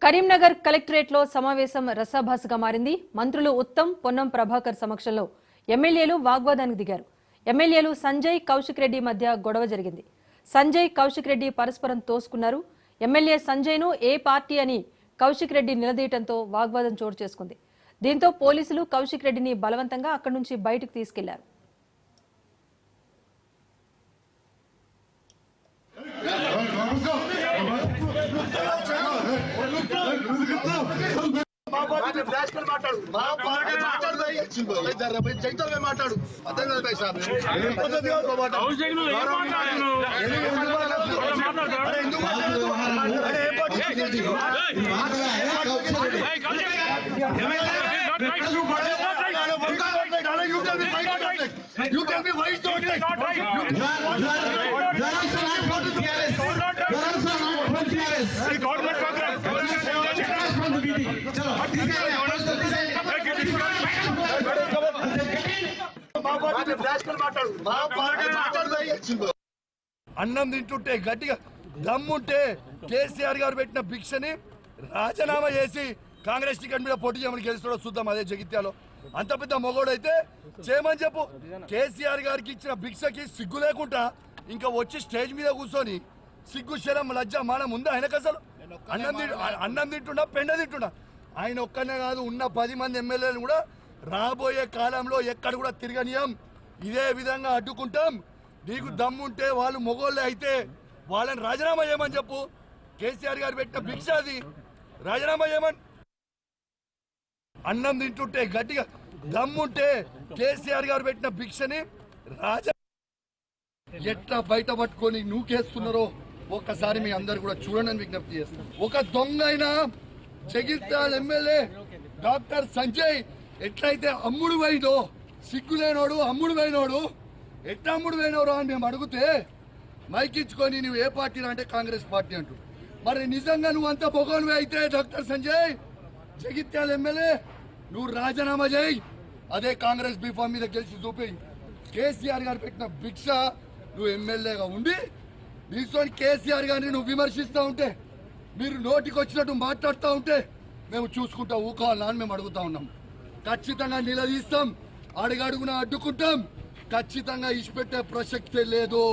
కరీంనగర్ కలెక్టరేట్లో సమావేశం రసాభాసగా మారింది. మంత్రులు ఉత్తమ్, పొన్నం ప్రభాకర్ సమక్షంలో ఎమ్మెల్యేలు వాగ్వాదానికి దిగారు. ఎమ్మెల్యేలు సంజయ్, కౌశిక్ రెడ్డి మధ్య గొడవ జరిగింది. సంజయ్, కౌశిక్ రెడ్డి పరస్పరం తోసుకున్నారు. ఎమ్మెల్యే సంజయ్ను ఏ పార్టీ అని కౌశిక్ రెడ్డి నిలదీయడంతో వాగ్వాదం చోటు చేసుకుంది. దీంతో పోలీసులు కౌశిక్ రెడ్డిని బలవంతంగా అక్కడి నుంచి బయటకు తీసుకెళ్లారు. మాట్లాడు You tell me why it's not right. అన్నం తింటుంటే గట్టిగా దమ్ముంటే కేసీఆర్ గారు పెట్టిన భిక్షని రాజీనామా చేసి కాంగ్రెస్ టికెట్ మీద పోటీ చేయమని గెలుస్తాడో చూద్దాం. అదే జగిత్యాలో అంత పెద్ద మొగోడైతే చేయమని చెప్పు. కేసీఆర్ గారికి ఇచ్చిన భిక్షకి సిగ్గు లేకుండా ఇంకా వచ్చి స్టేజ్ మీద కూర్చొని సిగ్గు శరం లజ్జ మానం ఉంది ఆయనకు. అసలు అన్నం తింటున్నా పెండ తింటున్నా. ఆయన ఒక్కనే కాదు, ఉన్న 10 మంది ఎమ్మెల్యేలు కూడా రాబోయే కాలంలో ఎక్కడ కూడా తిరగనీయం, ఇదే విధంగా అడ్డుకుంటాం. నీకు దమ్ముంటే వాళ్ళు మొగోళ్ళే అయితే వాళ్ళని రాజీనామా చేయమని చెప్పు. కేసీఆర్ గారు పెట్టిన భిక్ష అది, రాజీనామా చేయమని. అన్నం తింటుంటే గట్టిగా దమ్ముంటే కేసీఆర్ గారు పెట్టిన భిక్షని ఎట్లా బయట పట్టుకొని నూకేస్తున్నారో ఒక్కసారి మీ అందరు కూడా చూడండి విజ్ఞప్తి చేస్తాం. ఒక దొంగ అయినా జగిత్యాల ఎమ్మెల్యే డాక్టర్ సంజయ్ ఎట్లయితే అమ్ముడు పోయినో, సిగ్గులేనోడు అమ్ముడు పోయినోడు, ఎట్లా అమ్ముడు పోయినోడు అని మేము అడిగితే మైకిచ్చుకొని నువ్వు ఏ పార్టీ అంటే కాంగ్రెస్ పార్టీ అంటూ. మరి నిజంగా నువ్వు అంత బొగోనివే అయితే డాక్టర్ సంజయ్ జగిత్యాల ఎమ్మెల్యే నువ్వు రాజీనామా చేయి. అదే కాంగ్రెస్ బీఫామ్ మీద గెలిచి చూపి. కేసీఆర్ గారు పెట్టిన భిక్ష నువ్వు ఎమ్మెల్యేగా ఉండి నీతోని కేసీఆర్ గారిని నువ్వు విమర్శిస్తూ ఉంటే, మీరు నోటికి వచ్చినట్టు మాట్లాడుతూ ఉంటే మేము చూసుకుంటా ఊకోవాలా అని మేము అడుగుతా ఉన్నాం. ఖచ్చితంగా నిలదీస్తాం, అడుగడుగున అడ్డుకుంటాం. ఖచ్చితంగా ఇచ్చిపెట్టే ప్రసక్తే లేదు.